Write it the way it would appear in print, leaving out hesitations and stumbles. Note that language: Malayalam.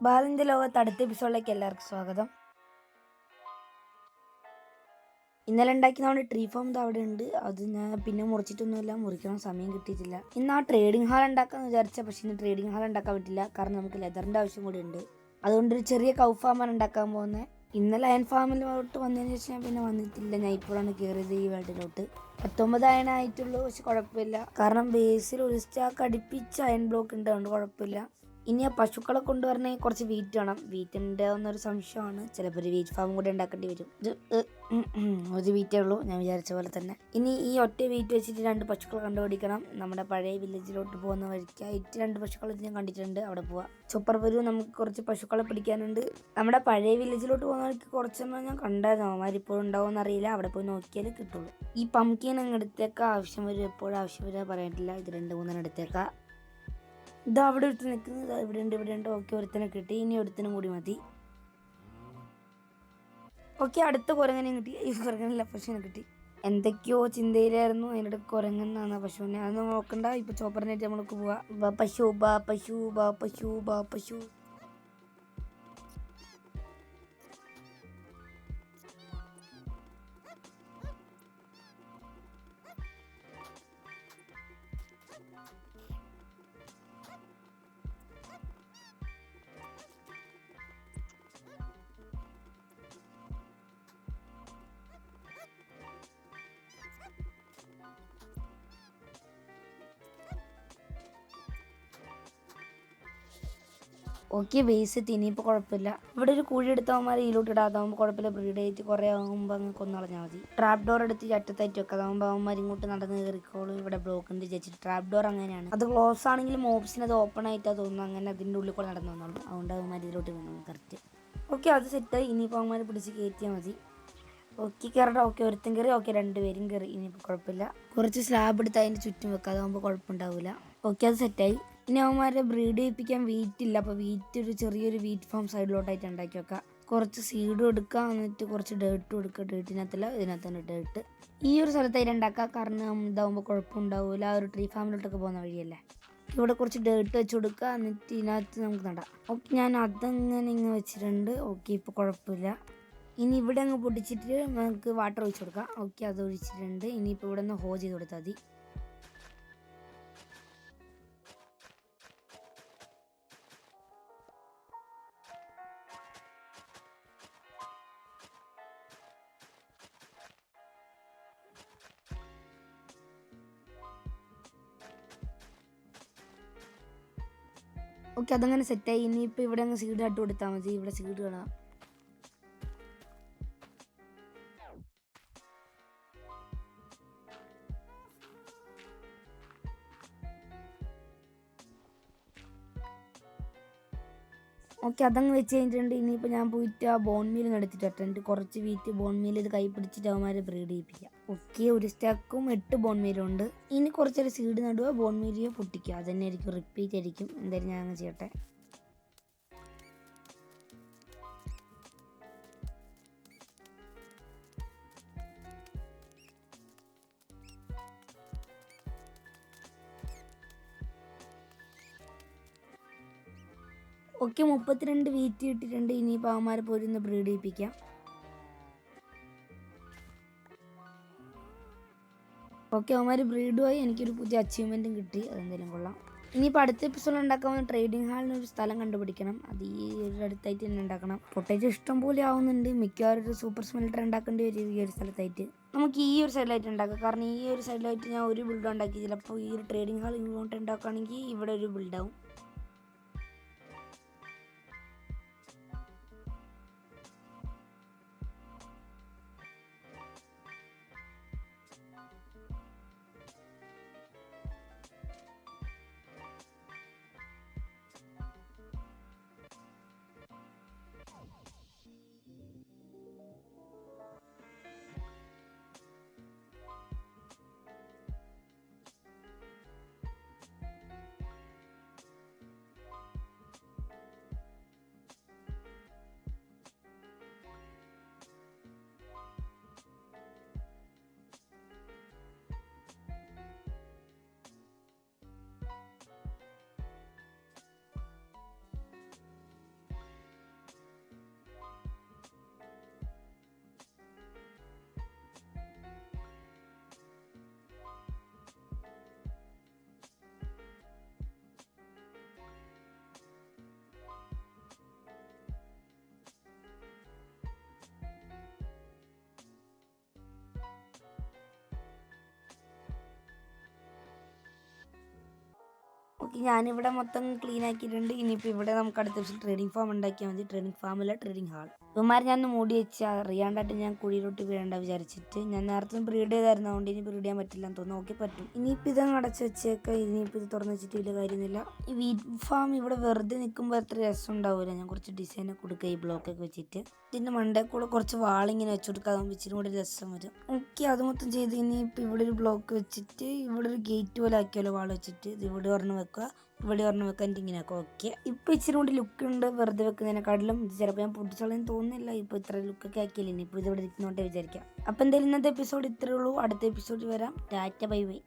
ബാലന്റെ ലോകത്ത് അടുത്ത എപ്പിസോഡിലേക്ക് എല്ലാവർക്കും സ്വാഗതം. ഇന്നലെ ഉണ്ടാക്കി നമ്മുടെ ട്രീ ഫാം അവിടെ ഉണ്ട്. അത് ഞാൻ പിന്നെ മുറിച്ചിട്ടൊന്നുമില്ല, മുറിക്കണം, സമയം കിട്ടിയിട്ടില്ല. ഇന്ന് ആ ട്രേഡിംഗ് ഹാൾ ഉണ്ടാക്കാന്ന് വിചാരിച്ച, പക്ഷെ ഇന്ന് ട്രേഡിംഗ് ഹാൾ ഉണ്ടാക്കാൻ പറ്റില്ല. കാരണം നമുക്ക് ലെതറിന്റെ ആവശ്യം കൂടി ഉണ്ട്. അതുകൊണ്ടൊരു ചെറിയ കൗ ഫാമാണ് ഉണ്ടാക്കാൻ പോകുന്നത്. ഇന്നലെ ലയൺ ഫാമിലോട്ട് വന്നതിന് ശേഷം ഞാൻ പിന്നെ വന്നിട്ടില്ല. ഞാൻ ഇപ്പോഴാണ് കയറിയത് ഈ വേൾഡിലോട്ട്. 19 അയണായിട്ടുള്ളൂ, പക്ഷെ കുഴപ്പമില്ല. കാരണം ബേസിൽ ഒരു സ്റ്റാക്ക് അടുപ്പിച്ച് അയൺ ബ്ലോക്ക് ഉണ്ട്, അതുകൊണ്ട് കുഴപ്പമില്ല. ഇനി ആ പശുക്കളെ കൊണ്ടുവരണമെങ്കിൽ കുറച്ച് വീറ്റ് വേണം. വീറ്റ് ഉണ്ടാവുന്നൊരു സംശയമാണ്. ചിലപ്പോൾ ഒരു വീറ്റ് ഫാം കൂടെ ഉണ്ടാക്കേണ്ടി വരും. ഒരു വീറ്റേ ഉള്ളൂ, ഞാൻ വിചാരിച്ച പോലെ തന്നെ. ഇനി ഈ ഒറ്റ വീറ്റ് വെച്ചിട്ട് 2 പശുക്കളെ കണ്ടുപിടിക്കണം. നമ്മുടെ പഴയ വില്ലേജിലോട്ട് പോകുന്ന വഴിക്കായിട്ട് 2 പശുക്കളെ ഞാൻ കണ്ടിട്ടുണ്ട്, അവിടെ പോവാം. സൂപ്പർ വരൂ, നമുക്ക് കുറച്ച് പശുക്കളെ പിടിക്കാനുണ്ട്. നമ്മുടെ പഴയ വില്ലേജിലോട്ട് പോകുന്ന വഴിക്ക് കുറച്ചെണ്ണം ഞാൻ കണ്ടായിരുന്നു. അവന്മാരിപ്പോഴും ഉണ്ടാവുമെന്ന് അറിയില്ല, അവിടെ പോയി നോക്കിയാലേ കിട്ടുള്ളൂ. ഈ പംകിൻ അങ്ങ് എടുത്തേക്കാം, ആവശ്യം വരും. എപ്പോഴും ആവശ്യം വരാൻ പറയാനില്ല. ഇത് 2-3 എടുത്തേക്കാം. ഇതാ അവിടെ ഒരുത്ത് നിൽക്കുന്നത്, ഇവിടെ ഉണ്ട്. ഓക്കെ, ഒരുത്തനെ കിട്ടി. ഇനി ഒരുത്തനും കൂടി മതി. ഓക്കെ, അടുത്ത കുരങ്ങനെയും കിട്ടി. ഈ കുരങ്ങനല്ല, പശുവിനെ കിട്ടി. എന്തൊക്കെയോ ചിന്തയിലായിരുന്നു. അതിൻ്റെ കുരങ്ങനാണ് പശുവിനെ. അതൊന്നും നോക്കണ്ട, ഇപ്പൊ ചോപ്പറിനായിട്ട് നമ്മൾക്ക് പോവാ. പശു ബാ പശു ബാ പശു ബാ പശു. ഓക്കെ, ബേസ് തിനിയിപ്പോൾ കുഴപ്പമില്ല. ഇവിടെ ഒരു കുഴി എടുത്തവന്മാർ ഇതിലോട്ട് ഇടാതാവുമ്പോൾ കുഴപ്പമില്ല. ബ്രീഡ് ആയിട്ട് കുറേ ആകുമ്പോൾ അങ്ങ് കൊന്നളഞ്ഞാൽ മതി. ട്രാപ്പ് ഡോർ എടുത്ത് ചട്ടത്തായിട്ട് വെക്കാം. അതാകുമ്പോൾ അവന്മാർ ഇങ്ങോട്ട് നടന്ന് കയറിക്കോളും. ഇവിടെ ബ്ലോക്ക് ഉണ്ട് ചേച്ചി. ട്രാപ്പ് ഡോർ അങ്ങനെയാണ്. അത് ക്ലോസ് ആണെങ്കിൽ മോബ്സിന് അത് ഓപ്പൺ ആയിട്ടാണ് തോന്നുന്നു. അങ്ങനെ അതിൻ്റെ ഉള്ളിൽ കൂടെ നടന്നു വന്നോളൂ. അതുകൊണ്ട് അവന്മാർ ഇതിലോട്ട് വന്നു കറക്റ്റ്. ഓക്കെ, അത് സെറ്റായി. ഇനിയിപ്പോൾ അവന്മാർ പിടിച്ച് കയറ്റിയാൽ മതി. ഓക്കെ, കയറട്ടെ. ഓക്കെ, ഒരുത്തും കയറി. ഓക്കെ, 2 പേരും കയറി. ഇനിയിപ്പോൾ കുഴപ്പമില്ല. കുറച്ച് സ്ലാബ് എടുത്ത് അതിൻ്റെ ചുറ്റും വെക്കാം. അതാകുമ്പോൾ കുഴപ്പമുണ്ടാവില്ല. ഓക്കെ, അത് സെറ്റായി. ഇനി അവന്മാരെ ബ്രീഡ് ചെയ്യിപ്പിക്കാൻ വീറ്റ് ഇല്ല. അപ്പോൾ വീറ്റ് ഒരു ചെറിയൊരു വീറ്റ് ഫാം സൈഡിലോട്ടായിട്ട് ഉണ്ടാക്കി വെക്കാം. കുറച്ച് സീഡും എടുക്കുക, എന്നിട്ട് കുറച്ച് ഡേർട്ടും എടുക്കുക. ഡേർട്ടിനകത്തല്ല, ഇതിനകത്ത് തന്നെ ഡേർട്ട്. ഈ ഒരു സ്ഥലത്തായിട്ട് ഉണ്ടാക്കുക. കാരണം ഇതാകുമ്പോൾ കുഴപ്പമുണ്ടാവില്ല. ആ ഒരു ട്രീ ഫാമിലോട്ടൊക്കെ പോകുന്ന വഴിയല്ലേ. ഇവിടെ കുറച്ച് ഡേർട്ട് വെച്ച് കൊടുക്കുക, എന്നിട്ട് ഇതിനകത്ത് നമുക്ക് നടാം. ഓക്കെ, ഞാൻ അതങ്ങനെ ഇങ്ങനെ വെച്ചിട്ടുണ്ട്. ഓക്കെ, ഇപ്പോൾ കുഴപ്പമില്ല. ഇനി ഇവിടെ അങ്ങ് പൊട്ടിച്ചിട്ട് നമുക്ക് വാട്ടർ ഒഴിച്ച് കൊടുക്കാം. ഓക്കെ, അത് ഒഴിച്ചിട്ടുണ്ട്. ഇനിയിപ്പോൾ ഇവിടെ നിന്ന് ഹോ ചെയ്ത് കൊടുത്താൽ മതി. ഓക്കെ, അതങ്ങനെ സെറ്റായി. ഇനിയിപ്പോൾ ഇവിടെ അങ്ങ് സീഡ് ഇട്ട് കൊടുത്താൽ മതി. ഇവിടെ സീഡ് കാണാം. ഓക്കെ, അതങ്ങ് വെച്ച് കഴിഞ്ഞിട്ടുണ്ട്. ഇനിയിപ്പോൾ ഞാൻ പോയിട്ട് ആ ബോൺ മീൽ എടുത്തിട്ട് വരട്ടുണ്ട്. കുറച്ച് വീറ്റ് ബോൺ മീൽ ഇത് കൈ പിടിച്ചിട്ട് അവന്മാരെ ബ്രീഡ് ചെയ്യിപ്പിക്കാം. ഓക്കെ, ഒരു സ്റ്റാക്കും 8 ബോൺ മീലും ഉണ്ട്. ഇനി കുറച്ചൊരു സീഡ് നടുക, ബോൺ മീലിയോ പൊട്ടിക്കുക. അത് തന്നെ ആയിരിക്കും, റിപ്പീറ്റ് ആയിരിക്കും. എന്തായാലും ഞാൻ അങ്ങ് ചെയ്യട്ടെ. ഓക്കെ, 32 വീറ്റ് ഇട്ടിട്ടുണ്ട്. ഇനിയിപ്പോൾ അവന്മാരെ പോയിരുന്ന് ബ്രീഡ് ചെയ്യിപ്പിക്കാം. ഓക്കെ, അവന്മാർ ബ്രീഡുമായി. എനിക്കൊരു പുതിയ അച്ചീവ്മെൻറ്റും കിട്ടി. അതെന്തെങ്കിലും കൊള്ളാം. ഇനിയിപ്പോൾ അടുത്ത എപ്പിസോഡ് ഉണ്ടാക്കാൻ ട്രേഡിംഗ് ഹാളിന് ഒരു സ്ഥലം കണ്ടുപിടിക്കണം. അത് ഈ ഒരു അടുത്തായിട്ട് തന്നെ ഉണ്ടാക്കണം. പൊട്ടേജ് ഇഷ്ടം പോലെ ആവുന്നുണ്ട്. മിക്കവാറും ഒരു സൂപ്പർ സ്മെൽറ്റർ ഉണ്ടാക്കേണ്ടി വരും ഈ ഒരു സ്ഥലത്തായിട്ട്. നമുക്ക് ഈ ഒരു സൈഡിലായിട്ട് ഉണ്ടാക്കാം. കാരണം ഈ ഒരു സൈഡിലായിട്ട് ഞാൻ ഒരു ബിൽഡ് ഉണ്ടാക്കി. ചിലപ്പോൾ ഈ ഒരു ട്രേഡിംഗ് ഹാൾ ഇങ്ങോട്ട് ഉണ്ടാക്കുകയാണെങ്കിൽ ഇവിടെ ഒരു ബിൽഡാവും. ഓക്കെ, ഞാനിവിടെ മൊത്തം ക്ലീൻ ആക്കിയിട്ടുണ്ട്. ഇനിയിപ്പോൾ ഇവിടെ നമുക്ക് അടുത്ത ദിവസം ട്രേഡിംഗ് ഫാം ഉണ്ടാക്കിയാൽ മതി. ട്രേഡിംഗ് ഫാമില്ല, ട്രേഡിംഗ് ഹാൾ. ഇവന്മാർ ഞാൻ മൂടി വെച്ച് അറിയാണ്ടായിട്ട് ഞാൻ കുഴിയിലോട്ട് വീഴേണ്ട വിചാരിച്ചിട്ട്. ഞാൻ നേരത്തെ ബ്രീഡ് ചെയ്തായിരുന്നു, അതുകൊണ്ട് ഇനി ബ്രീഡ് ചെയ്യാൻ പറ്റില്ല എന്ന് തോന്നുന്നു. ഓക്കെ പറ്റും. ഇനിയിപ്പോൾ ഇതങ്ങ് അടച്ച് വെച്ചേക്കാം. ഇനിയിപ്പോൾ ഇത് തുറന്ന് വെച്ചിട്ട് വലിയ കാര്യമൊന്നുമില്ല. ഈ വീറ്റ് ഫാം ഇവിടെ വെറുതെ നിൽക്കുമ്പോൾ അത്ര രസം ഉണ്ടാവില്ല. ഞാൻ കുറച്ച് ഡിസൈനൊക്കെ കൊടുക്കുക ഈ ബ്ലോക്കൊക്കെ വെച്ചിട്ട്. ഇതിൻ്റെ മണ്ടേ കൂടെ കുറച്ച് വാളിങ്ങനെ വെച്ച് കൊടുക്കുക, അതാകുമ്പോൾ ഇച്ചിരി കൂടി രസം വരും. ഓക്കെ, അത് മൊത്തം ചെയ്ത് ഇനിയിപ്പോൾ ഇവിടെ ഒരു ബ്ലോക്ക് വെച്ചിട്ട് ഇവിടെ ഒരു ഗേറ്റ് പോലെ ആക്കിയാലോ വാൾ വെച്ചിട്ട്. ഇത് ഇവിടെ ഒരെണ്ണം വെക്കുക, ഇവിടെ ഒരെണ്ണം വെക്കാൻ ഇങ്ങനെ ആക്കുക. ഓക്കെ, ഇപ്പോൾ ഇച്ചിരി കൂടി ലുക്ക് ഉണ്ട് വെറുതെ വെക്കുന്നതിനെക്കാട്ടിലും. ഇത് ചിലപ്പോൾ ഞാൻ പൊട്ടിച്ചോളെന്ന് തോന്നുന്നില്ല. ഇപ്പോൾ ഇത്ര ലുക്കൊക്കെ ആക്കിയില്ലേ, ഇനിയിപ്പോൾ ഇത് ഇവിടെ ഇരിക്കുന്നോട്ടേ വിചാരിക്കാം. അപ്പോൾ എന്തായാലും ഇന്നത്തെ എപ്പിസോഡ് ഇത്രയേ ഉള്ളൂ. അടുത്ത എപ്പിസോഡിൽ വരാം. Tata, bye bye.